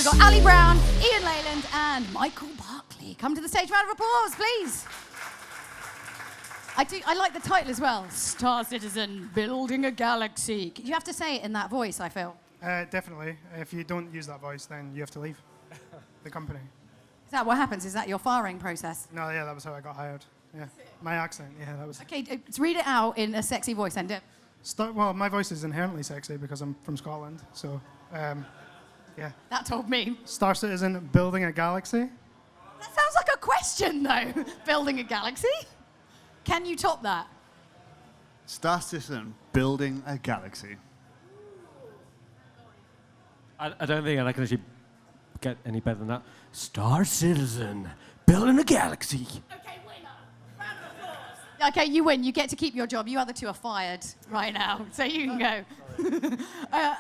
We've got Ali Brown, Ian Leyland, and Michael Barkley. Come to the stage, round of applause, please. I like the title as well. Star Citizen, Building a Galaxy. You have to say it in that voice, I feel. Definitely. If you don't use that voice, then you have to leave the company. Is that what happens? Is that your firing process? No, yeah, that was how I got hired. Yeah, my accent. Yeah, that was. Okay, let's read it out in a sexy voice, then. Well, my voice is inherently sexy because I'm from Scotland. So, yeah. That told me. Star Citizen, building a galaxy. That sounds like a question, though. Building a galaxy. Can you top that? Star Citizen, building a galaxy. I don't think I can actually get any better than that. Star Citizen, building a galaxy. Okay, winner. Round of applause. Okay, you win. You get to keep your job. You other two are fired right now, so you can go.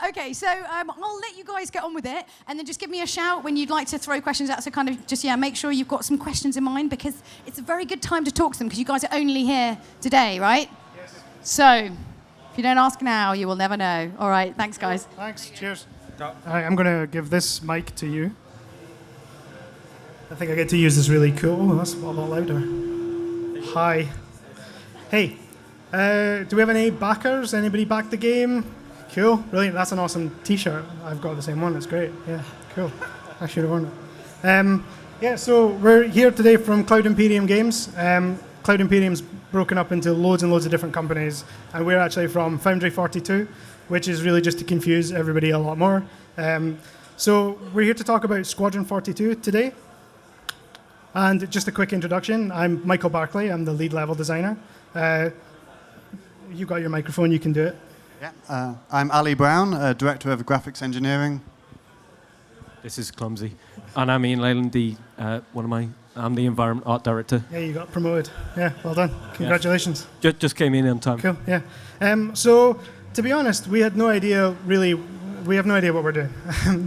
Okay, so I'll let you guys get on with it, and then just give me a shout when you'd like to throw questions out. So kind of just, make sure you've got some questions in mind, because it's a very good time to talk to them, because you guys are only here today, right? Yes. So, if you don't ask now, you will never know. All right, thanks, guys. Thanks. Cheers. All right, I'm going to give this mic to you. I think I get to use this really cool. Oh, that's a lot louder. Hi. Hey. Do we have any backers? Anybody back the game? Cool. Brilliant. That's an awesome T-shirt. I've got the same one. It's great. Yeah. Cool. I should have worn it. Yeah. So we're here today from Cloud Imperium Games. Cloud Imperium's broken up into loads and loads of different companies, and we're actually from Foundry 42, which is really just to confuse everybody a lot more. So we're here to talk about Squadron 42 today. And just a quick introduction, I'm Michael Barkley, I'm the lead level designer. You've got your microphone, you can do it. Yeah. I'm Ali Brown, Director of Graphics Engineering. This is Clumsy. And I'm Ian Leyland, I'm the Environment Art Director. Yeah, you got promoted. Yeah, well done. Congratulations. Yeah. Just came in on time. Cool, yeah. So, to be honest, we have no idea what we're doing.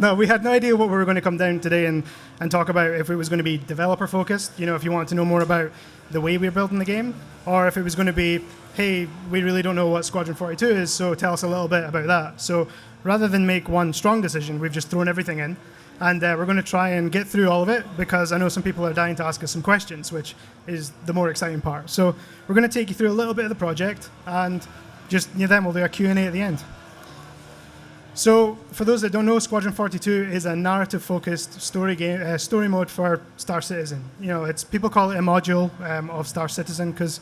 No, we had no idea what we were going to come down today and talk about, if it was going to be developer focused, if you wanted to know more about the way we're building the game, or if it was going to be, hey, we really don't know what Squadron 42 is, so tell us a little bit about that. So rather than make one strong decision, we've just thrown everything in, and we're going to try and get through all of it, because I know some people are dying to ask us some questions, which is the more exciting part. So we're going to take you through a little bit of the project, and then we'll do a Q&A at the end. So, for those that don't know, Squadron 42 is a narrative-focused story mode for Star Citizen. People call it a module of Star Citizen, because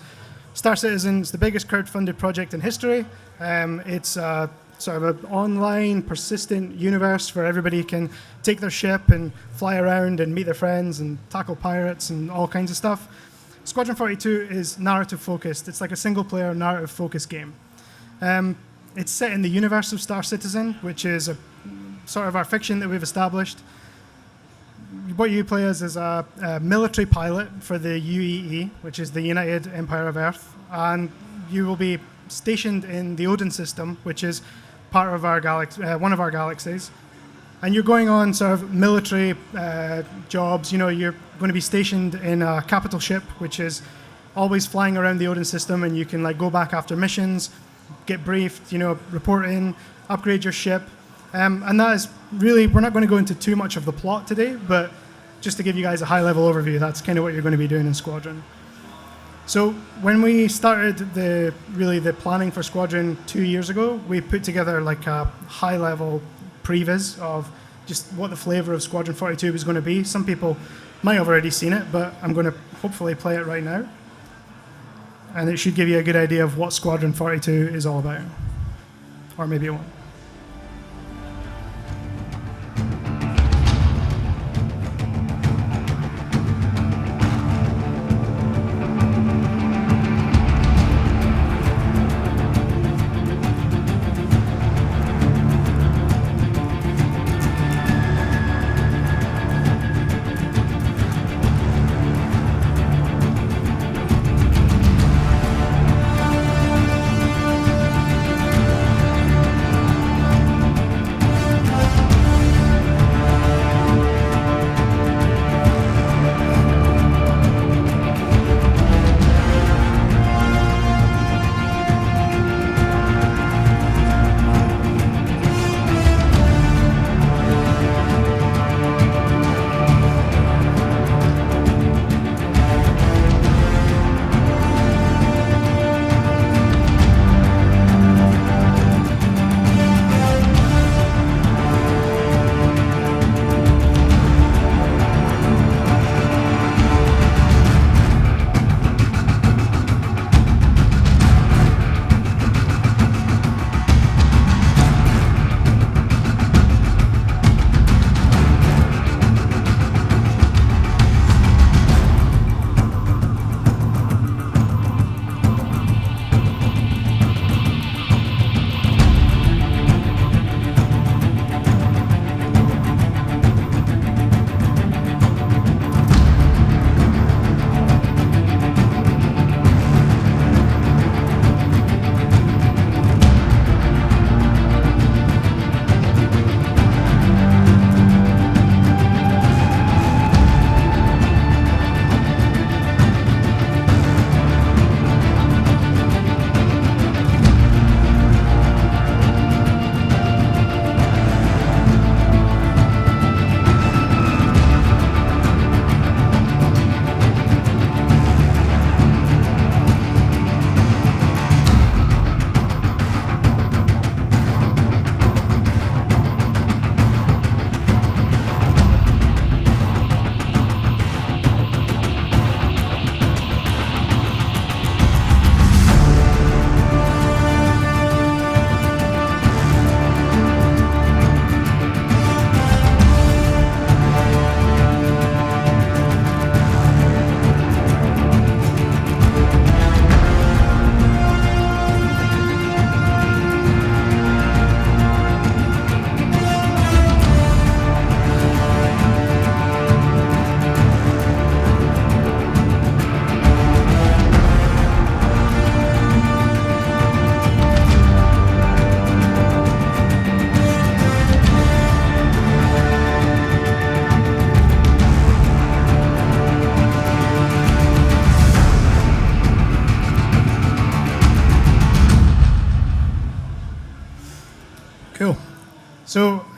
Star Citizen is the biggest crowd-funded project in history. It's sort of an online, persistent universe where everybody can take their ship and fly around and meet their friends and tackle pirates and all kinds of stuff. Squadron 42 is narrative-focused. It's like a single-player, narrative-focused game. It's set in the universe of Star Citizen, which is a sort of our fiction that we've established. What you play as is a military pilot for the UEE, which is the United Empire of Earth, and you will be stationed in the Odin system, which is part of our one of our galaxies. And you're going on sort of military jobs. You're going to be stationed in a capital ship, which is always flying around the Odin system, and you can go back after missions, get briefed, report in, upgrade your ship. And that is really, we're not going to go into too much of the plot today, but just to give you guys a high-level overview, that's kind of what you're going to be doing in Squadron. So when we started the planning for Squadron 2 years ago, we put together a high-level previs of just what the flavor of Squadron 42 was going to be. Some people might have already seen it, but I'm going to hopefully play it right now. And it should give you a good idea of what Squadron 42 is all about. Or maybe it won't.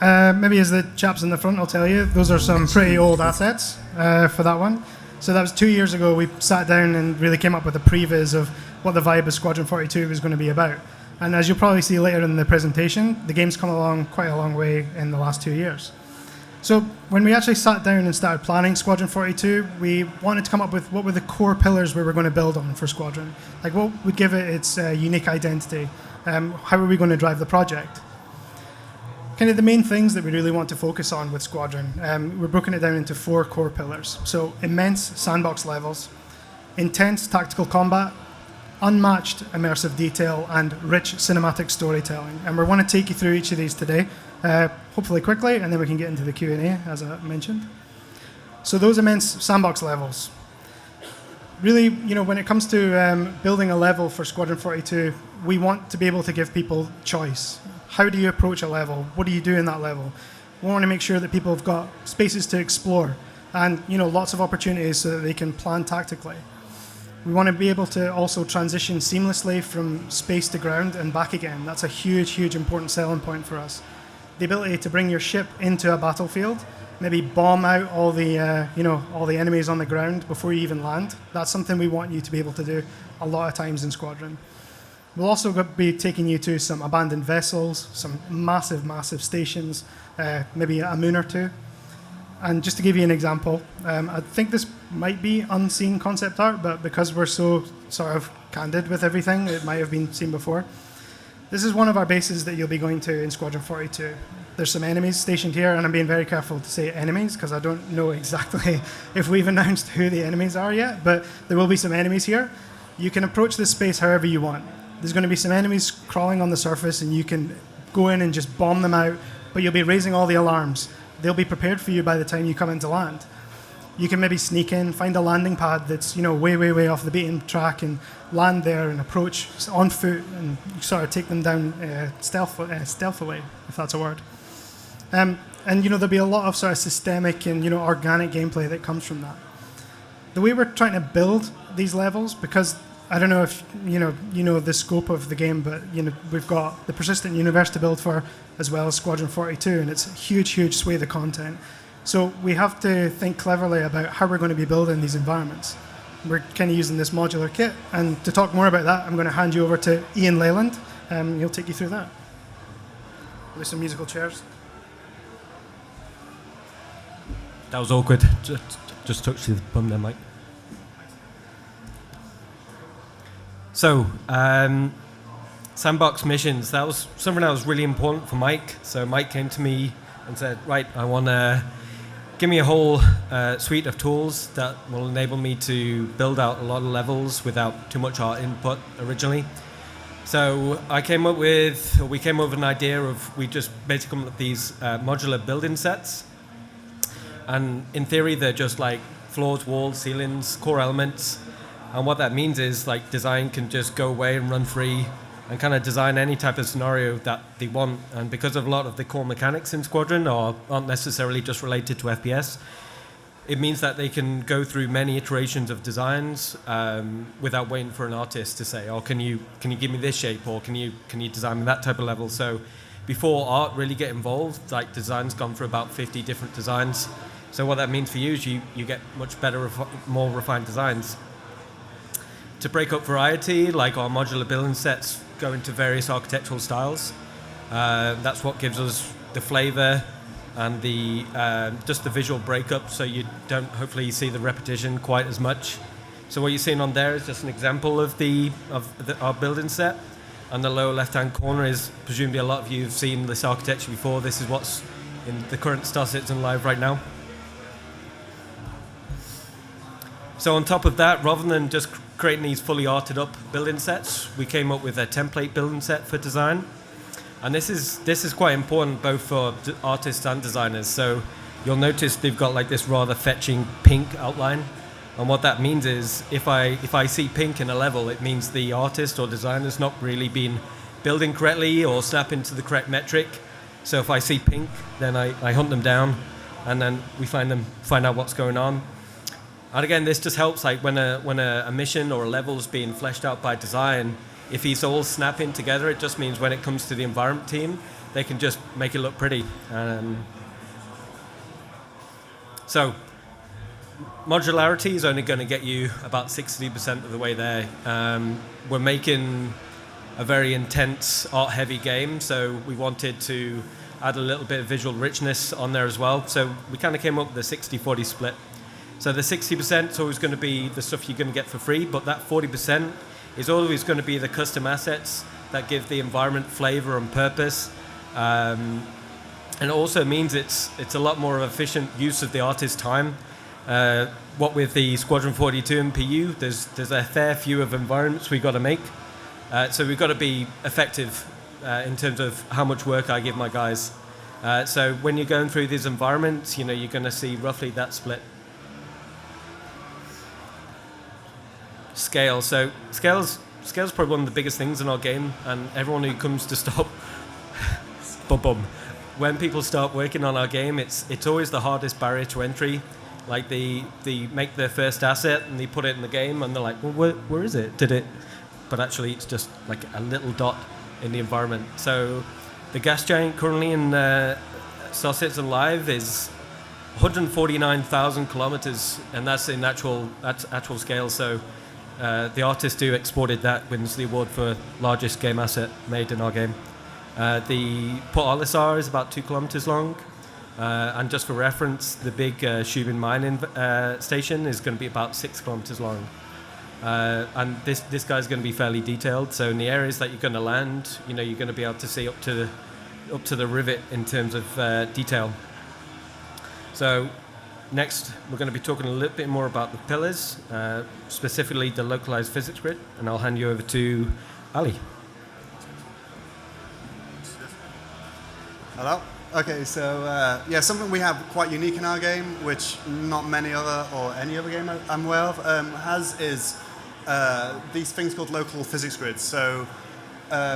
maybe as the chaps in the front will tell you, those are some pretty old assets for that one. So that was 2 years ago. We sat down and really came up with a previs of what the vibe of Squadron 42 was going to be about. And as you'll probably see later in the presentation, the game's come along quite a long way in the last 2 years. So when we actually sat down and started planning Squadron 42, we wanted to come up with what were the core pillars we were going to build on for Squadron. Like what would give it its unique identity? How are we going to drive the project? Kind of the main things that we really want to focus on with Squadron, we're broken it down into 4 core pillars. So immense sandbox levels, intense tactical combat, unmatched immersive detail, and rich cinematic storytelling. And we want to take you through each of these today, hopefully quickly, and then we can get into the Q&A, as I mentioned. So those immense sandbox levels. Really, when it comes to building a level for Squadron 42, we want to be able to give people choice. How do you approach a level? What do you do in that level? We want to make sure that people have got spaces to explore and lots of opportunities so that they can plan tactically. We want to be able to also transition seamlessly from space to ground and back again. That's a huge, huge important selling point for us. The ability to bring your ship into a battlefield, maybe bomb out all the enemies on the ground before you even land. That's something we want you to be able to do a lot of times in Squadron. We'll also be taking you to some abandoned vessels, some massive, massive stations, maybe a moon or two. And just to give you an example, I think this might be unseen concept art, but because we're so sort of candid with everything, it might have been seen before. This is one of our bases that you'll be going to in Squadron 42. There's some enemies stationed here, and I'm being very careful to say enemies because I don't know exactly if we've announced who the enemies are yet, but there will be some enemies here. You can approach this space however you want. There's going to be some enemies crawling on the surface, and you can go in and just bomb them out, but you'll be raising all the alarms. They'll be prepared for you by the time you come into land. You can maybe sneak in, find a landing pad that's way, way, way off the beaten track and land there and approach on foot and sort of take them down stealthily, if that's a word. And there'll be a lot of sort of systemic and organic gameplay that comes from that. The way we're trying to build these levels, because I don't know if you know the scope of the game, but we've got the persistent universe to build for, as well as Squadron 42, and it's a huge, huge swathe of content. So we have to think cleverly about how we're going to be building these environments. We're kind of using this modular kit, and to talk more about that, I'm going to hand you over to Ian Leyland. He'll take you through that. With some musical chairs. That was awkward. Just touch the bum there, Mike. So, Sandbox missions, that was something that was really important for Mike. So Mike came to me and said, right, I want to give me a whole suite of tools that will enable me to build out a lot of levels without too much art input originally. So we came up with an idea of, we just basically come up with these modular building sets. And in theory, they're just like floors, walls, ceilings, core elements. And what that means is like design can just go away and run free and kind of design any type of scenario that they want. And because of a lot of the core mechanics in Squadron aren't necessarily just related to FPS, it means that they can go through many iterations of designs without waiting for an artist to say, oh, can you give me this shape, or can you design me that type of level? So before art really get involved, like design's gone for about 50 different designs. So what that means for you is you get much better, more refined designs. To break up variety, like our modular building sets go into various architectural styles. That's what gives us the flavor and the just the visual breakup, so you don't hopefully see the repetition quite as much. So what you're seeing on there is just an example of our building set. And the lower left-hand corner is, presumably a lot of you have seen this architecture before. This is what's in the current Star Citzen live right now. So on top of that, rather than just creating these fully arted up building sets, we came up with a template building set for design. And this is quite important both for artists and designers. So you'll notice they've got like this rather fetching pink outline. And what that means is if I see pink in a level, it means the artist or designer's not really been building correctly or snapping to the correct metric. So if I see pink, then I hunt them down, and then we find out what's going on. And again, this just helps, like when a mission or a level is being fleshed out by design, if these all snap in together, it just means when it comes to the environment team, they can just make it look pretty. So modularity is only going to get you about 60% of the way there. We're making a very intense art-heavy game, so we wanted to add a little bit of visual richness on there as well. So we kind of came up with a 60-40 split. So the 60% is always going to be the stuff you're going to get for free, but that 40% is always going to be the custom assets that give the environment flavor and purpose. And it also means it's a lot more efficient use of the artist's time. What with the Squadron 42 and PU, there's a fair few of environments we've got to make. So we've got to be effective in terms of how much work I give my guys. So when you're going through these environments, you're going to see roughly that split. Scale. So scale's probably one of the biggest things in our game, and everyone who comes to stop, when people start working on our game, it's always the hardest barrier to entry. Like they make their first asset and they put it in the game, and they're like, well, where is it? Did it? But actually, it's just like a little dot in the environment. So the gas giant currently in Citzen Live is 149,000 kilometers, and that's in actual scale. So the artist who exported that wins the award for largest game asset made in our game. The Port Olisar is about 2 kilometers long. And just for reference, the big Shubin mining station is going to be about 6 kilometers long. And this guy's going to be fairly detailed. So in the areas that you're going to land, you're going to be able to see up to the rivet in terms of detail. So next, we're going to be talking a little bit more about the pillars, specifically the localized physics grid, and I'll hand you over to Ali. Hello. Okay, so something we have quite unique in our game, which not many other or any other game I'm aware of has, is these things called local physics grids. So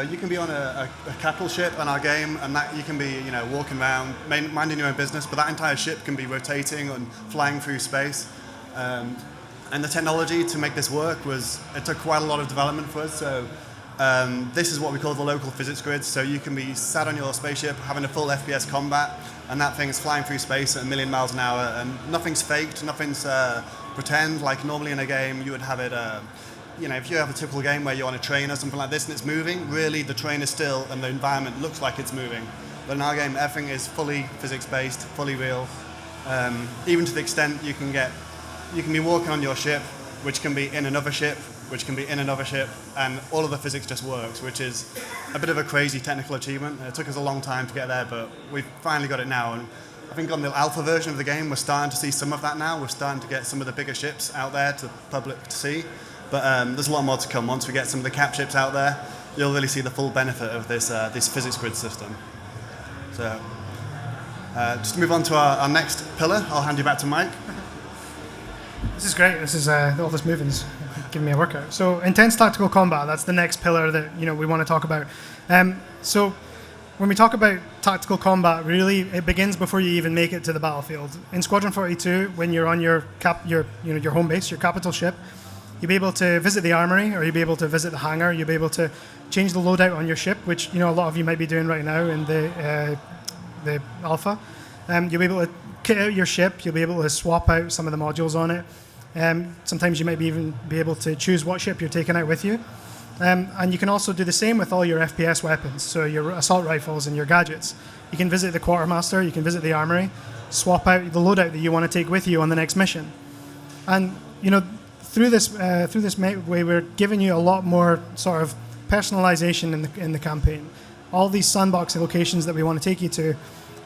you can be on a capital ship in our game, and that you can be walking around, minding your own business, but that entire ship can be rotating and flying through space. And the technology to make this work it took quite a lot of development for us. So this is what we call the local physics grid. So you can be sat on your spaceship having a full FPS combat, and that thing is flying through space at 1,000,000 miles an hour, and nothing's faked, nothing's pretend. Like normally in a game, you would have it. If you have a typical game where you're on a train or something like this and it's moving, really the train is still and the environment looks like it's moving. But in our game, everything is fully physics-based, fully real. Even to the extent you can be walking on your ship, which can be in another ship, which can be in another ship, and all of the physics just works, which is a bit of a crazy technical achievement. It took us a long time to get there, but we've finally got it now. And I think on the alpha version of the game, we're starting to see some of that now. We're starting to get some of the bigger ships out there to the public to see. But there's a lot more to come. Once we get some of the cap ships out there, you'll really see the full benefit of this physics grid system. So just to move on to our next pillar, I'll hand you back to Mike. This is great. This is all this moving is giving me a workout. So intense tactical combat, that's the next pillar that we want to talk about. So when we talk about tactical combat, really it begins before you even make it to the battlefield. In Squadron 42, when you're on your home base, your capital ship, you'll be able to visit the armory, or you'll be able to visit the hangar. You'll be able to change the loadout on your ship, which a lot of you might be doing right now in the alpha. You'll be able to kit out your ship. You'll be able to swap out some of the modules on it. Sometimes you might even be able to choose what ship you're taking out with you. And you can also do the same with all your FPS weapons, so your assault rifles and your gadgets. You can visit the quartermaster, you can visit the armory, swap out the loadout that you want to take with you on the next mission. And through this way, we're giving you a lot more sort of personalization in the campaign. All these sandbox locations that we want to take you to,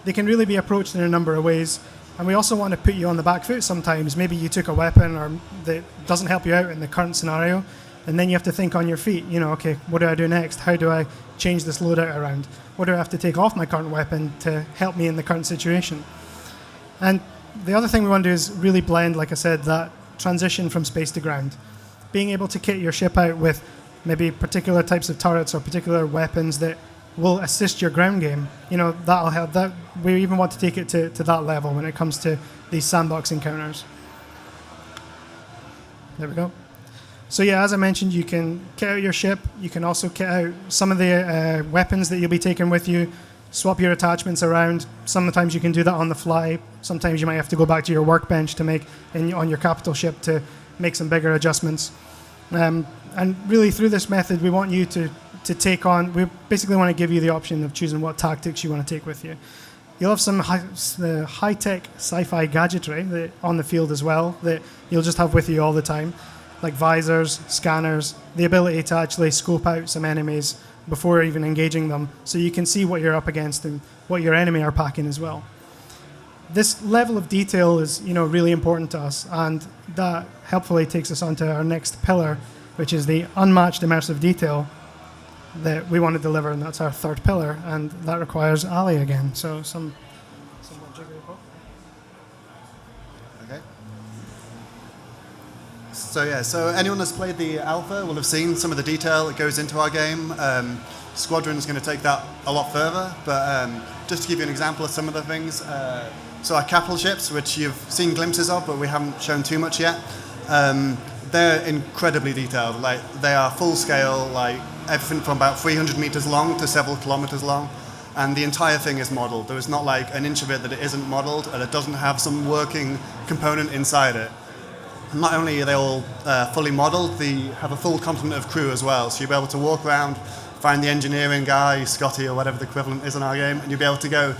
they can really be approached in a number of ways. And we also want to put you on the back foot sometimes. Maybe you took a weapon that doesn't help you out in the current scenario, and then you have to think on your feet, okay, what do I do next? How do I change this loadout around? What do I have to take off my current weapon to help me in the current situation? And the other thing we want to do is really blend, like I said, that transition from space to ground. Being able to kit your ship out with maybe particular types of turrets or particular weapons that will assist your ground game, that'll help. That we even want to take it to that level when it comes to these sandbox encounters. There we go. So yeah, as I mentioned, you can kit out your ship. You can also kit out some of the weapons that you'll be taking with you. swap your attachments around. Sometimes you can do that on the fly. Sometimes you might have to go back to your workbench to make on your capital ship to make some bigger adjustments. And really, through this method, we want you to take on. We basically want to give you the option of choosing what tactics you want to take with you. You'll have some high-tech sci-fi gadgetry on the field as well that you'll just have with you all the time, like visors, scanners, the ability to actually scope out some enemies before even engaging them, so you can see what you're up against and what your enemy are packing as well. This level of detail is, really important to us, and that helpfully takes us on to our next pillar, which is the unmatched immersive detail that we want to deliver, and that's our third pillar, and that requires Ali again. So some more jiggery pop. Okay. So anyone that's played the alpha will have seen some of the detail that goes into our game. Squadron is going to take that a lot further, but just to give you an example of some of the things. So our capital ships, which you've seen glimpses of, but we haven't shown too much yet, they're incredibly detailed. Like, they are full scale, like everything from about 300 meters long to several kilometers long, and the entire thing is modeled. There is not like an inch of it that it isn't modeled, and it doesn't have some working component inside it. Not only are they all fully modeled, they have a full complement of crew as well. So you'll be able to walk around, find the engineering guy, Scotty or whatever the equivalent is in our game, and you'll be able to go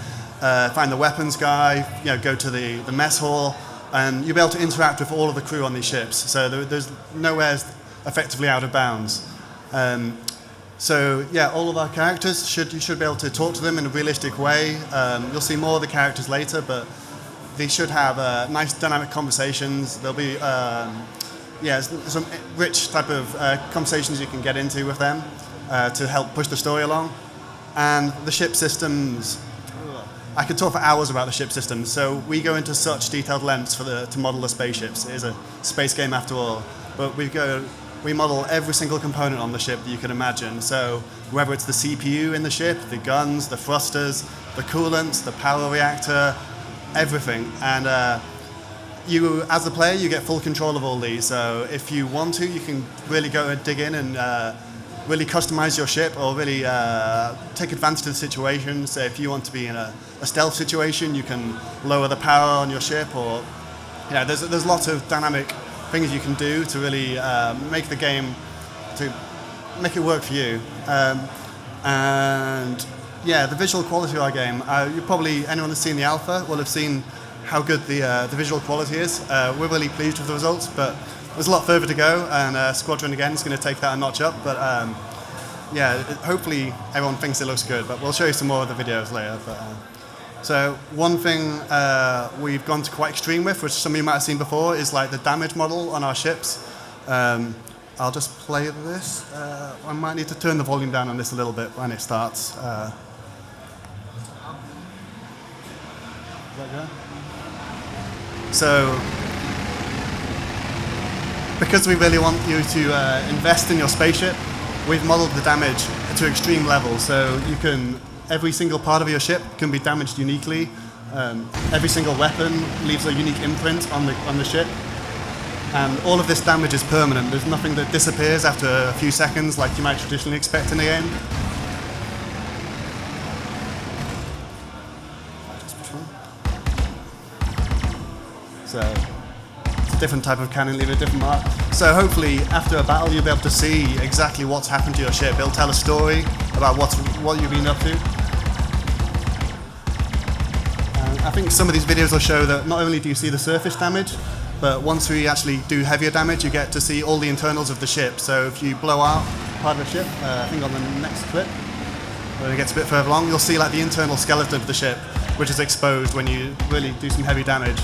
find the weapons guy, go to the mess hall, and you'll be able to interact with all of the crew on these ships. So there's nowhere effectively out of bounds. All of our characters, you should be able to talk to them in a realistic way. You'll see more of the characters later, but they should have nice dynamic conversations. There'll be some rich type of conversations you can get into with them to help push the story along. And the ship systems, I could talk for hours about the ship systems. So we go into such detailed lengths to model the spaceships. It is a space game after all, but we model every single component on the ship that you can imagine. So whether it's the CPU in the ship, the guns, the thrusters, the coolants, the power reactor, everything. And you, as a player, you get full control of all these. So if you want to, you can really go and dig in and really customize your ship, or really take advantage of the situation. So if you want to be in a stealth situation, you can lower the power on your ship, or there's lots of dynamic things you can do to really make the game, to make it work for you. The visual quality of our game, anyone that's seen the alpha will have seen how good the visual quality is. We're really pleased with the results, but there's a lot further to go, and Squadron again is going to take that a notch up. But hopefully everyone thinks it looks good. But we'll show you some more of the videos later. So one thing we've gone to quite extreme with, which some of you might have seen before, is like the damage model on our ships. I'll just play this. I might need to turn the volume down on this a little bit when it starts. So, because we really want you to invest in your spaceship, we've modeled the damage to extreme levels. So every single part of your ship can be damaged uniquely. Every single weapon leaves a unique imprint on the ship. And all of this damage is permanent. There's nothing that disappears after a few seconds like you might traditionally expect in a game. So it's a different type of cannon, leave a different mark. So hopefully after a battle you'll be able to see exactly what's happened to your ship. It'll tell a story about what you've been up to. I think some of these videos will show that not only do you see the surface damage, but once we actually do heavier damage, you get to see all the internals of the ship. So if you blow out part of the ship, I think on the next clip, when it gets a bit further along, you'll see like the internal skeleton of the ship, which is exposed when you really do some heavy damage.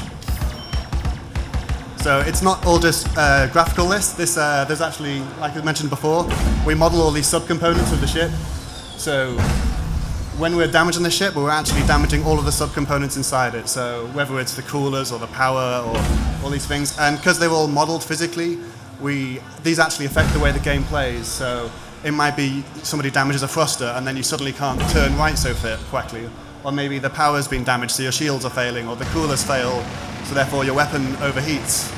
So it's not all just graphical there's actually, like I mentioned before, we model all these subcomponents of the ship. So when we're damaging the ship, we're actually damaging all of the subcomponents inside it. So whether it's the coolers or the power or all these things. And because they're all modeled physically, these actually affect the way the game plays. So it might be somebody damages a thruster and then you suddenly can't turn right so quickly. Or maybe the power's been damaged so your shields are failing, or the coolers fail, so therefore your weapon overheats.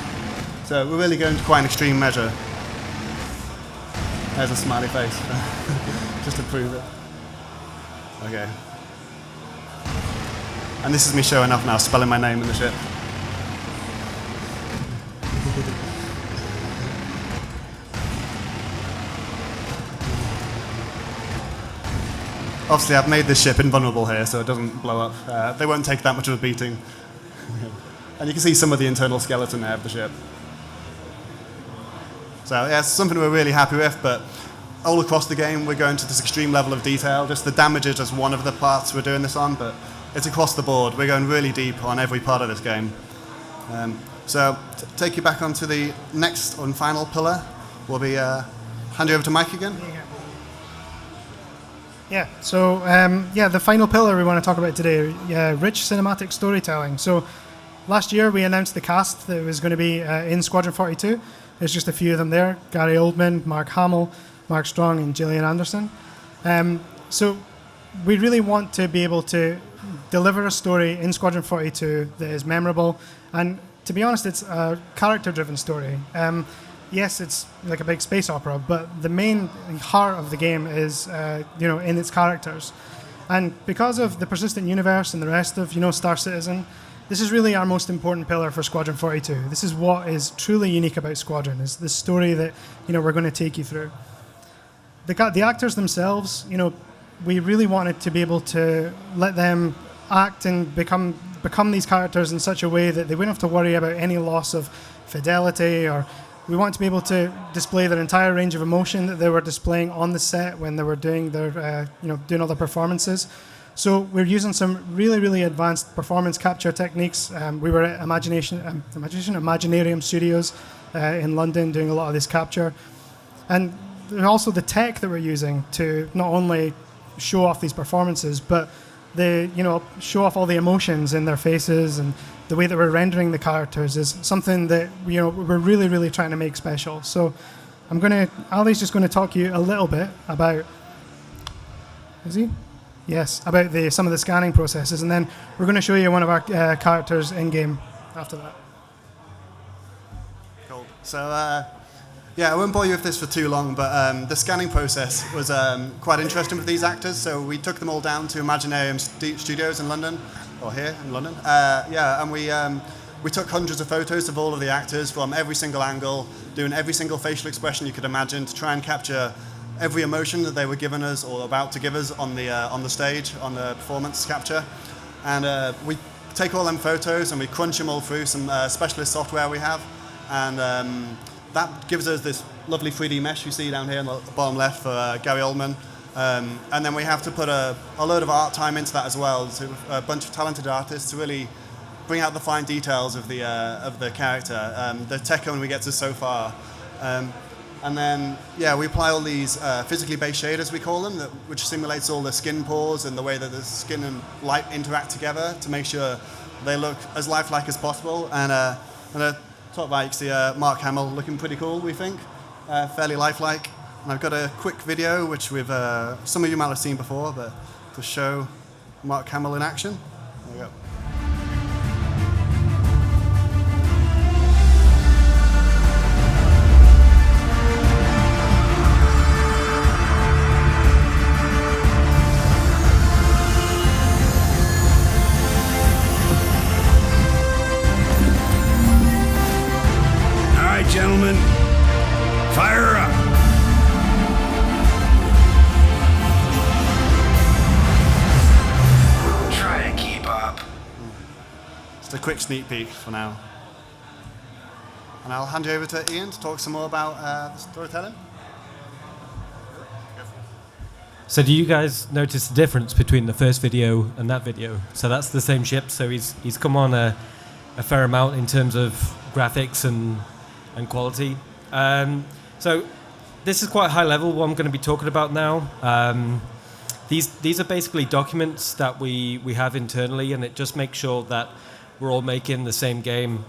So we're really going to quite an extreme measure. There's a smiley face, just to prove it. Okay. And this is me showing off now, spelling my name in the ship. Obviously, I've made this ship invulnerable here, so it doesn't blow up. They won't take that much of a beating. And you can see some of the internal skeleton there of the ship. So yeah, it's something we're really happy with, but all across the game, we're going to this extreme level of detail. Just the damage is just one of the parts we're doing this on, but it's across the board. We're going really deep on every part of this game. So to take you back onto the next and final pillar, we'll be hand you over to Mike again. Yeah, so the final pillar we want to talk about today, rich cinematic storytelling. So last year we announced the cast that was going to be in Squadron 42. There's just a few of them there: Gary Oldman, Mark Hamill, Mark Strong, and Gillian Anderson. So we really want to be able to deliver a story in Squadron 42 that is memorable, and to be honest, it's a character-driven story. Yes, it's like a big space opera, but the main heart of the game is, in its characters. And because of the persistent universe and the rest of, Star Citizen, this is really our most important pillar for Squadron 42. This is what is truly unique about Squadron, is the story that, we're going to take you through. The actors themselves, we really wanted to be able to let them act and become these characters in such a way that they wouldn't have to worry about any loss of fidelity, or we want to be able to display their entire range of emotion that they were displaying on the set when they were doing their, doing all their performances. So we're using some really, really advanced performance capture techniques. We were at Imaginarium Studios in London doing a lot of this capture. And also the tech that we're using to not only show off these performances, but show off all the emotions in their faces, and the way that we're rendering the characters is something that we're really, really trying to make special. So Ali's just going to talk to you a little bit about. Is he? Yes, about some of the scanning processes, and then we're going to show you one of our characters in game after that. Cool. So, I won't bore you with this for too long, but the scanning process was quite interesting with these actors. So we took them all down to Imaginarium Studios in London, or here in London. And we took hundreds of photos of all of the actors from every single angle, doing every single facial expression you could imagine to try and capture every emotion that they were giving us or about to give us on the stage, on the performance capture. And we take all them photos and we crunch them all through some specialist software we have. And that gives us this lovely 3D mesh you see down here in the bottom left for Gary Oldman. And then we have to put a load of art time into that as well, to a bunch of talented artists to really bring out the fine details of the character. The tech only gets us so far. And then, we apply all these physically based shaders, we call them, which simulates all the skin pores and the way that the skin and light interact together to make sure they look as lifelike as possible. And the top right, you see Mark Hamill looking pretty cool, we think, fairly lifelike. And I've got a quick video, which some of you might have seen before, but to show Mark Hamill in action. There we go. Gentlemen, fire up. Try to keep up. Just a quick sneak peek for now. And I'll hand you over to Ian to talk some more about the storytelling. So do you guys notice the difference between the first video and that video? So that's the same ship, so he's come on a fair amount in terms of graphics and quality. So this is quite high level, what I'm going to be talking about now. These are basically documents that we have internally, and it just makes sure that we're all making the same game.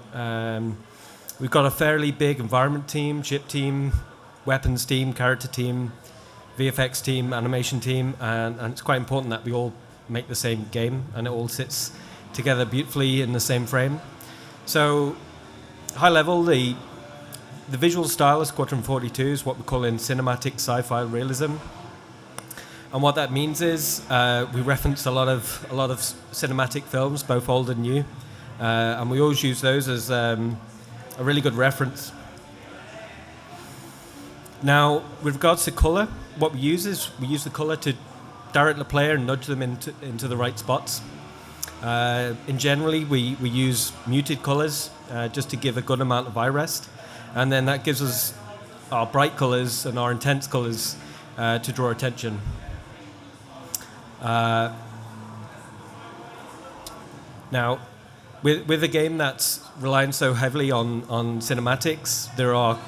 We've got a fairly big environment team, ship team, weapons team, character team, VFX team, animation team, and it's quite important that we all make the same game and it all sits together beautifully in the same frame. So high level, the visual style of Squadron 42 is what we call in cinematic sci-fi realism. And what that means is we reference a lot of cinematic films, both old and new, and we always use those as a really good reference. Now, with regards to color, what we use is we use the color to direct the player and nudge them into the right spots. In generally, we use muted colors just to give a good amount of eye rest, and then that gives us our bright colors and our intense colors to draw attention. Now, with a game that's relying so heavily on cinematics, there are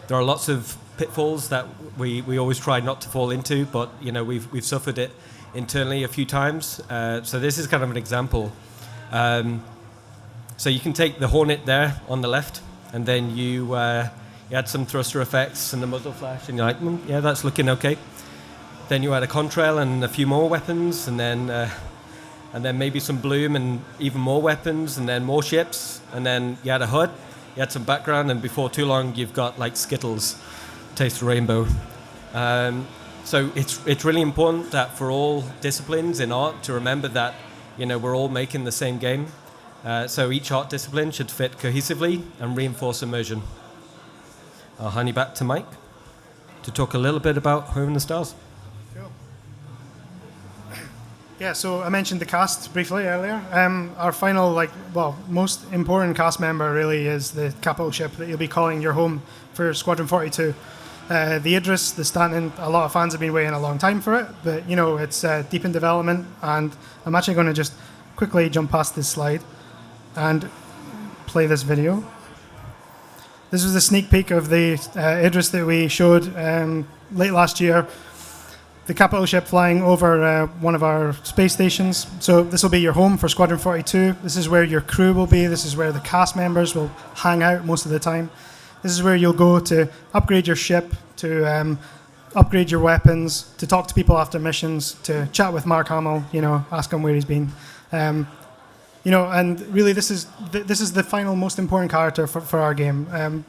lots of pitfalls that we always try not to fall into, but we've suffered it internally a few times. So this is kind of an example. So you can take the Hornet there on the left, and then you add some thruster effects and the muzzle flash, and you're like, yeah, that's looking okay. Then you add a contrail and a few more weapons, and then maybe some bloom and even more weapons, and then more ships, and then you add a HUD, you add some background, and before too long you've got like Skittles, taste the rainbow. So it's really important that for all disciplines in art to remember that we're all making the same game. So each art discipline should fit cohesively and reinforce immersion. I'll hand you back to Mike to talk a little bit about Home in the Stars. Yeah, so I mentioned the cast briefly earlier. Our final, most important cast member really is the capital ship that you'll be calling your home for Squadron 42. The Idris, the Stanton, a lot of fans have been waiting a long time for it, but it's deep in development, and I'm actually going to just quickly jump past this slide and play this video. This was a sneak peek of the Idris that we showed late last year. The capital ship flying over one of our space stations. So this will be your home for Squadron 42. This is where your crew will be. This is where the cast members will hang out most of the time. This is where you'll go to upgrade your ship, to upgrade your weapons, to talk to people after missions, to chat with Mark Hamill, ask him where he's been. And really this is the final most important character for our game.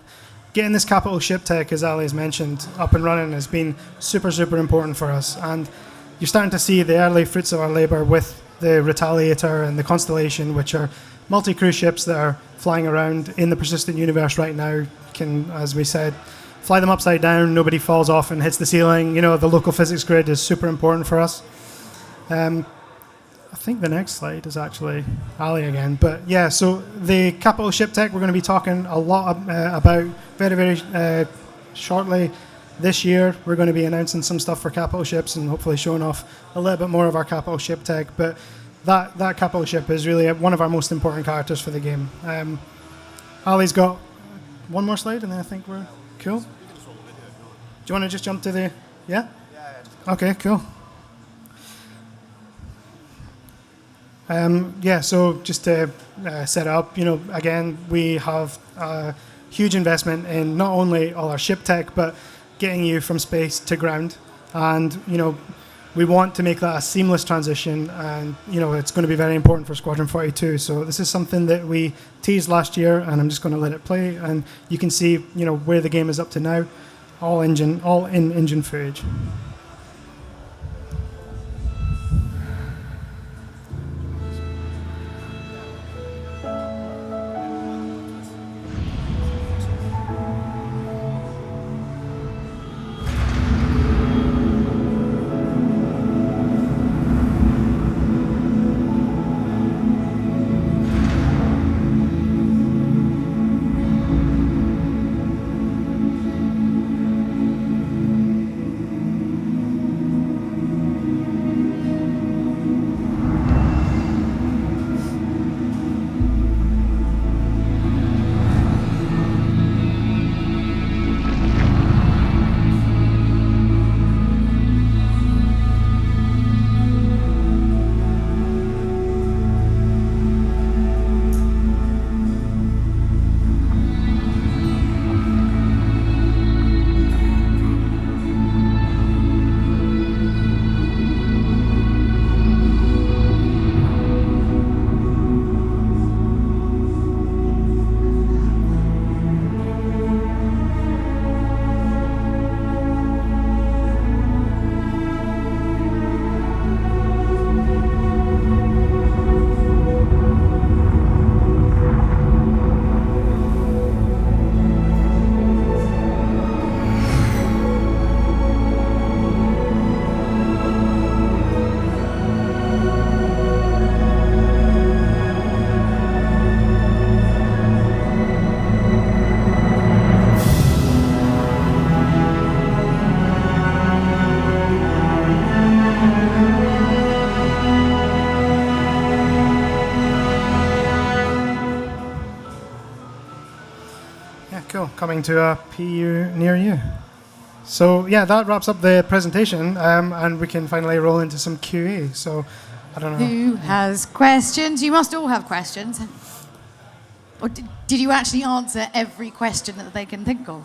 Getting this capital ship tech, as Ali has mentioned, up and running has been super, super important for us. And you're starting to see the early fruits of our labor with the Retaliator and the Constellation, which are multi-crew ships that are flying around in the persistent universe right now. Can, as we said, fly them upside down, nobody falls off and hits the ceiling. The local physics grid is super important for us. I think the next slide is actually Ali again. But yeah, so the capital ship tech we're going to be talking a lot about very, very shortly this year. We're going to be announcing some stuff for capital ships and hopefully showing off a little bit more of our capital ship tech. But that capital ship is really one of our most important characters for the game. Ali's got one more slide and then I think we're cool. Do you want to just jump to the... Yeah? Okay, cool. So just to set up, again, we have a huge investment in not only all our ship tech, but getting you from space to ground. And, we want to make that a seamless transition, and, it's going to be very important for Squadron 42. So this is something that we teased last year, and I'm just going to let it play, and you can see, where the game is up to now, all in engine footage. Yeah, cool. Coming to a PU near you. So yeah, that wraps up the presentation, and we can finally roll into some QA. So I don't know. Who has questions? You must all have questions. Or did you actually answer every question that they can think of?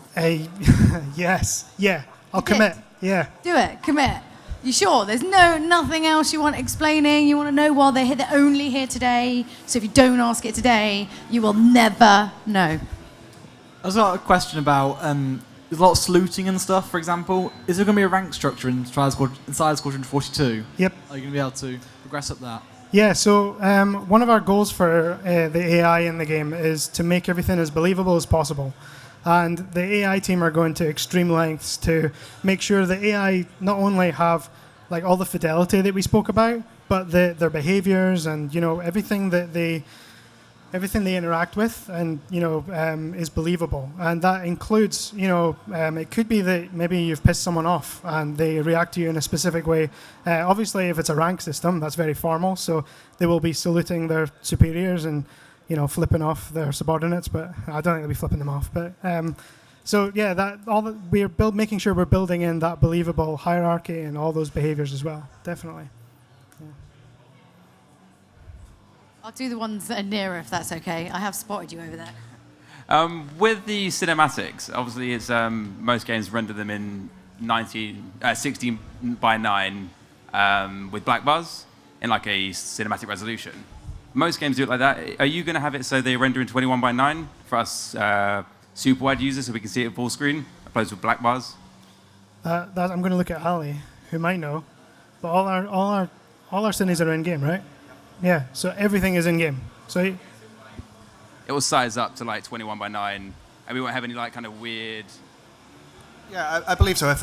Yes. Yeah. I'll You did? commit. Yeah. Do it. Commit. You sure? There's nothing else you want explaining? You want to know while they're here? They're only here today. So if you don't ask it today, you will never know. I've got a question about there's a lot of sleuting and stuff, for example. Is there going to be a rank structure inside Squadron 42? Yep. Are you going to be able to progress up that? Yeah, so one of our goals for the AI in the game is to make everything as believable as possible. And the AI team are going to extreme lengths to make sure the AI not only have like all the fidelity that we spoke about, but their behaviors and everything they interact with and is believable. And that includes it could be that maybe you've pissed someone off and they react to you in a specific way. Obviously, if it's a rank system, that's very formal, so they will be saluting their superiors and flipping off their subordinates, but I don't think they'll be flipping them off. But so yeah, we're making sure we're building in that believable hierarchy and all those behaviors as well. Definitely. I'll do the ones that are nearer, if that's okay. I have spotted you over there. With the cinematics, obviously, it's most games render them in 16 by 9 with black bars in like a cinematic resolution. Most games do it like that. Are you going to have it so they render in 21 by 9 for us super wide users so we can see it full screen, opposed with black bars? I'm going to look at Ali, who might know, but all our cines are in game, right? Yeah, so everything is in game. So it will size up to like 21 by 9, and we won't have any like kind of weird. Yeah, I believe so. If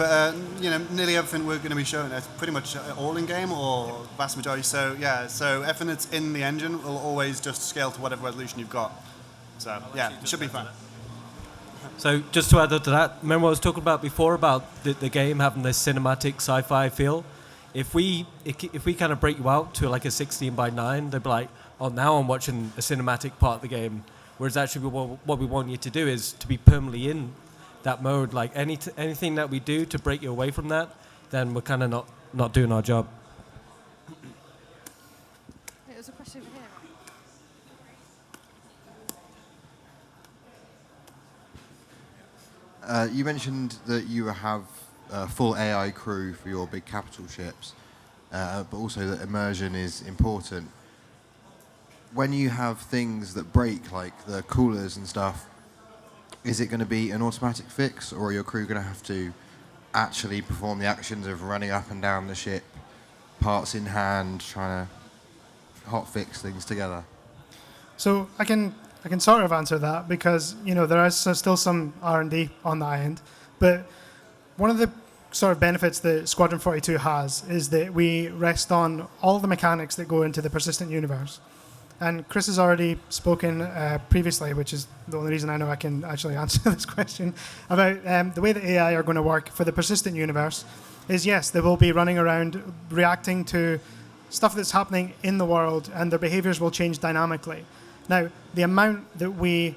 nearly everything we're going to be showing is pretty much all in game or vast majority. So yeah, so everything that's in the engine will always just scale to whatever resolution you've got. So yeah, it should be fun. So just to add to that, remember what I was talking about before about the game having this cinematic sci-fi feel? If we kind of break you out to like a 16 by 9, they'd be like, oh, now I'm watching a cinematic part of the game. Whereas actually what we want you to do is to be permanently in that mode. Like anything that we do to break you away from that, then we're kind of not doing our job. There's a question over here. You mentioned that you have a full AI crew for your big capital ships, but also that immersion is important. When you have things that break, like the coolers and stuff, is it going to be an automatic fix, or are your crew going to have to actually perform the actions of running up and down the ship, parts in hand, trying to hot fix things together? So I can sort of answer that because there is still some R&D on that end, but one of the sort of benefits that Squadron 42 has is that we rest on all the mechanics that go into the persistent universe. And Chris has already spoken previously, which is the only reason I know I can actually answer this question, about the way the AI are going to work for the persistent universe is, yes, they will be running around reacting to stuff that's happening in the world, and their behaviors will change dynamically. Now, the amount that we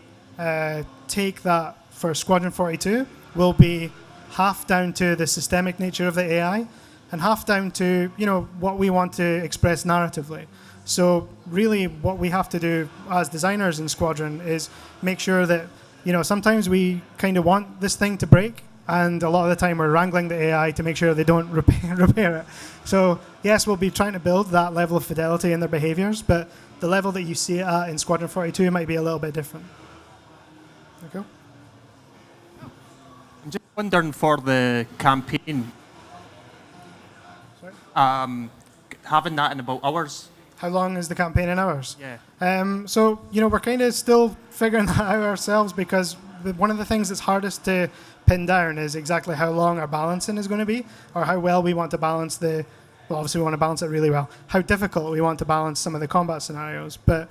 take that for Squadron 42 will be half down to the systemic nature of the AI and half down to what we want to express narratively. So really what we have to do as designers in Squadron is make sure that sometimes we kind of want this thing to break, and a lot of the time we're wrangling the AI to make sure they don't repair it. So yes, we'll be trying to build that level of fidelity in their behaviors, but the level that you see it at in Squadron 42 might be a little bit different. There you go. I'm just wondering for the campaign, having that in about hours. How long is the campaign in hours? Yeah. So we're kind of still figuring that out ourselves, because one of the things that's hardest to pin down is exactly how long our balancing is going to be, or how well we want to balance well, obviously we want to balance it really well, how difficult we want to balance some of the combat scenarios. But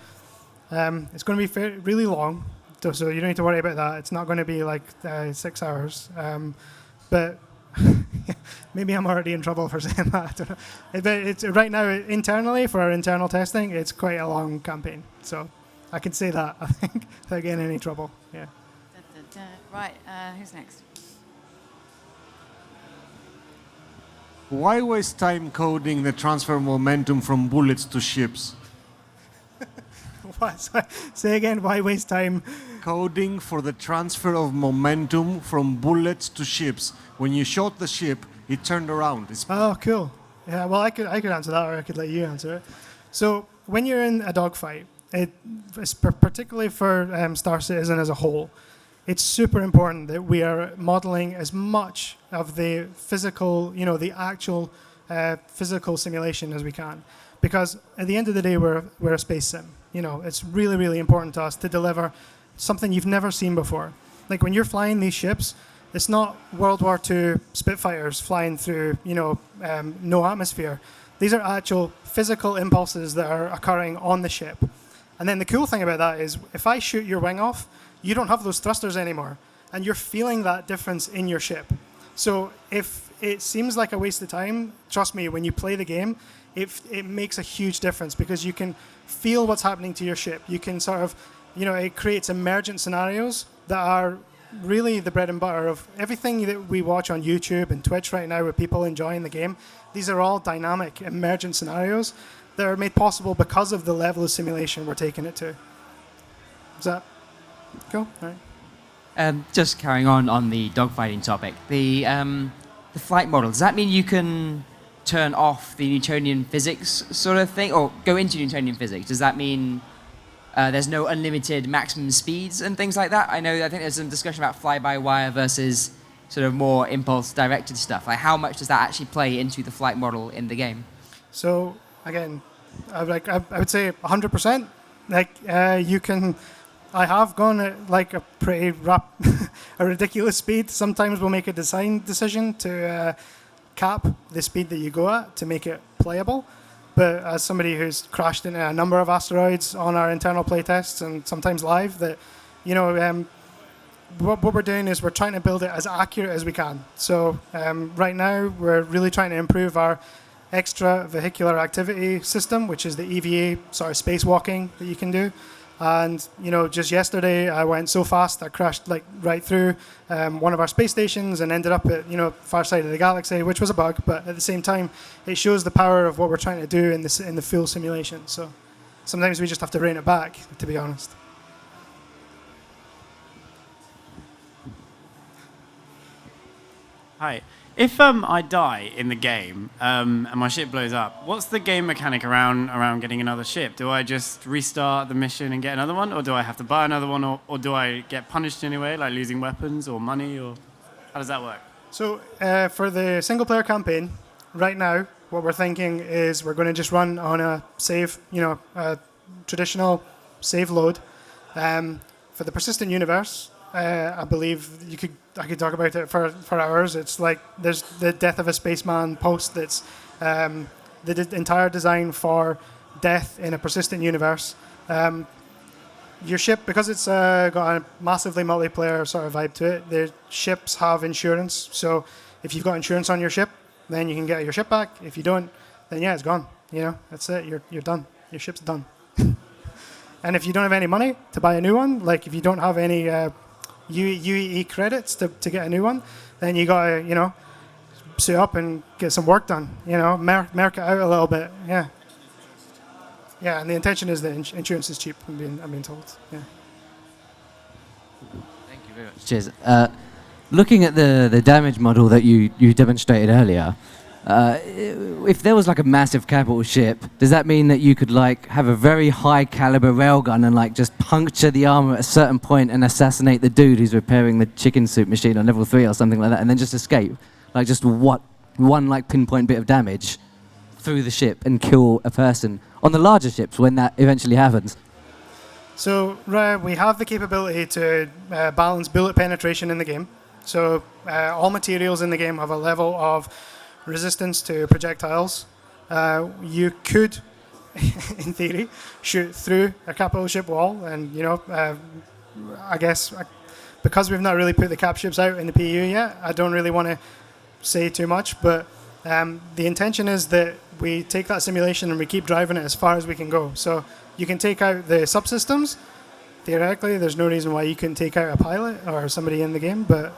it's going to be really long, so you don't need to worry about that. It's not going to be like 6 hours. But maybe I'm already in trouble for saying that. I don't know. It's right now, internally, for our internal testing, it's quite a long campaign. So I can say that, I think, without getting any trouble. Yeah. Right, who's next? Why waste time coding the transfer momentum from bullets to ships? What? Sorry, say again, why waste time? Coding for the transfer of momentum from bullets to ships. When you shot the ship, it turned around. Oh, cool. Yeah, well, I could answer that, or I could let you answer it. So when you're in a dogfight, particularly for Star Citizen as a whole, it's super important that we are modeling as much of the physical, the actual physical simulation as we can. Because at the end of the day, we're a space sim. It's really, really important to us to deliver something you've never seen before. Like when you're flying these ships, it's not World War II Spitfires flying through, no atmosphere. These are actual physical impulses that are occurring on the ship. And then the cool thing about that is if I shoot your wing off, you don't have those thrusters anymore. And you're feeling that difference in your ship. So if it seems like a waste of time, trust me, when you play the game, it makes a huge difference because you can feel what's happening to your ship. You can sort of, it creates emergent scenarios that are really the bread and butter of everything that we watch on YouTube and Twitch right now with people enjoying the game. These are all dynamic, emergent scenarios that are made possible because of the level of simulation we're taking it to. Is that cool? All right. Just carrying on the dogfighting topic, the flight model, does that mean you can turn off the Newtonian physics sort of thing, or go into Newtonian physics? Does that mean there's no unlimited maximum speeds and things like that? I think there's some discussion about fly-by-wire versus sort of more impulse-directed stuff. Like, how much does that actually play into the flight model in the game? So again, I would say 100%. You can. I have gone at like a pretty a ridiculous speed. Sometimes we'll make a design decision to cap the speed that you go at to make it playable. But as somebody who's crashed into a number of asteroids on our internal playtests and sometimes live, that what we're doing is we're trying to build it as accurate as we can. So right now we're really trying to improve our extra vehicular activity system, which is the EVA sort of spacewalking that you can do. And just yesterday I went so fast I crashed like right through one of our space stations and ended up at far side of the galaxy, which was a bug, but at the same time it shows the power of what we're trying to do in the full simulation. So sometimes we just have to rein it back, to be honest. Hi. If I die in the game and my ship blows up, what's the game mechanic around getting another ship? Do I just restart the mission and get another one, or do I have to buy another one, or do I get punished anyway, like losing weapons or money, or how does that work? So for the single-player campaign, right now, what we're thinking is we're going to just run on a save, a traditional save load. For the persistent universe, I believe I could talk about it for hours. It's like there's the Death of a Spaceman post that's the entire design for death in a persistent universe. Your ship, because it's got a massively multiplayer sort of vibe to it, the ships have insurance. So if you've got insurance on your ship, then you can get your ship back. If you don't, then yeah, it's gone. That's it. You're done. Your ship's done. And if you don't have any money to buy a new one, like if you don't have any UEE credits to get a new one, then you gotta suit up and get some work done. Merc it out a little bit. Yeah. And the intention is that insurance is cheap. I'm being told. Yeah. Thank you very much. Cheers. Looking at the damage model that you demonstrated earlier, if there was like a massive capital ship, does that mean that you could like have a very high caliber railgun and like just puncture the armor at a certain point and assassinate the dude who's repairing the chicken soup machine on level 3 or something like that, and then just escape? Like just one like pinpoint bit of damage through the ship and kill a person on the larger ships when that eventually happens? So we have the capability to balance bullet penetration in the game. So all materials in the game have a level of resistance to projectiles. You could, in theory, shoot through a capital ship wall, and I guess because we've not really put the cap ships out in the PU yet, I don't really want to say too much. But the intention is that we take that simulation and we keep driving it as far as we can go. So you can take out the subsystems, theoretically, there's no reason why you couldn't take out a pilot or somebody in the game. But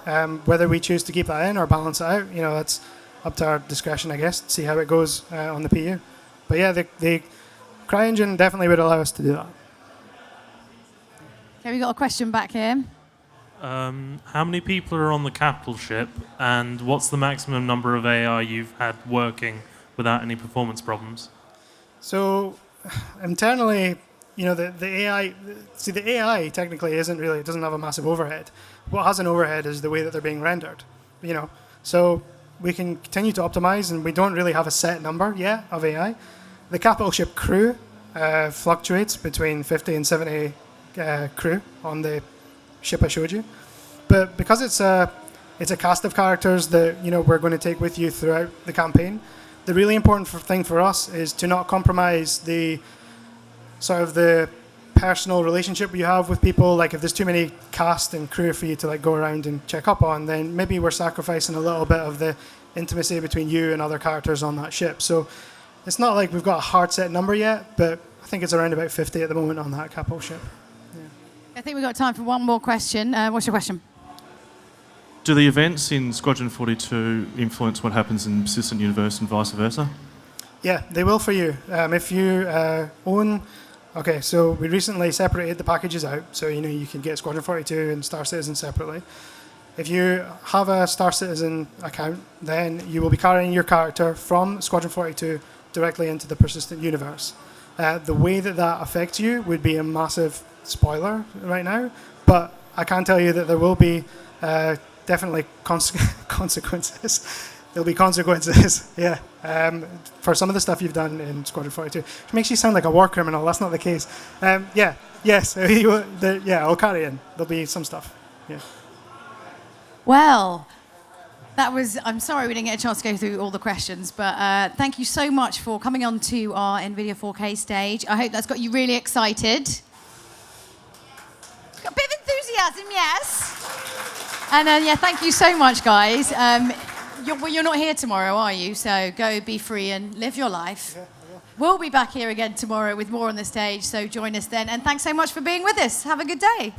whether we choose to keep that in or balance it out, that's up to our discretion, I guess. See how it goes on the PU. But yeah, the CryEngine definitely would allow us to do that. Okay, we got a question back here. How many people are on the capital ship, and what's the maximum number of AI you've had working without any performance problems? So internally, the AI. See, the AI technically isn't really. It doesn't have a massive overhead. What has an overhead is the way that they're being rendered. So we can continue to optimize, and we don't really have a set number yet of AI. The capital ship crew fluctuates between 50 and 70 crew on the ship I showed you, but because it's a cast of characters that we're going to take with you throughout the campaign, the really important thing for us is to not compromise the sort of the personal relationship you have with people. Like if there's too many cast and crew for you to go around and check up on, then maybe we're sacrificing a little bit of the intimacy between you and other characters on that ship. So it's not like we've got a hard set number yet, but I think it's around about 50 at the moment on that capital ship. I think we've got time for one more question. What's your question? Do the events in Squadron 42 influence what happens in Citzen Universe and vice versa? Yeah, they will for you. If you own... Okay, so we recently separated the packages out, so you can get Squadron 42 and Star Citizen separately. If you have a Star Citizen account, then you will be carrying your character from Squadron 42 directly into the persistent universe. The way that affects you would be a massive spoiler right now, but I can tell you that there will be definitely consequences. There'll be consequences, yeah, for some of the stuff you've done in Squadron 42. Which makes you sound like a war criminal. That's not the case. I'll carry in. There'll be some stuff, yeah. Well, I'm sorry we didn't get a chance to go through all the questions, but thank you so much for coming on to our NVIDIA 4K stage. I hope that's got you really excited. Got a bit of enthusiasm, yes. And thank you so much, guys. You're not here tomorrow, are you? So go be free and live your life. Yeah. We'll be back here again tomorrow with more on the stage, so join us then. And thanks so much for being with us. Have a good day.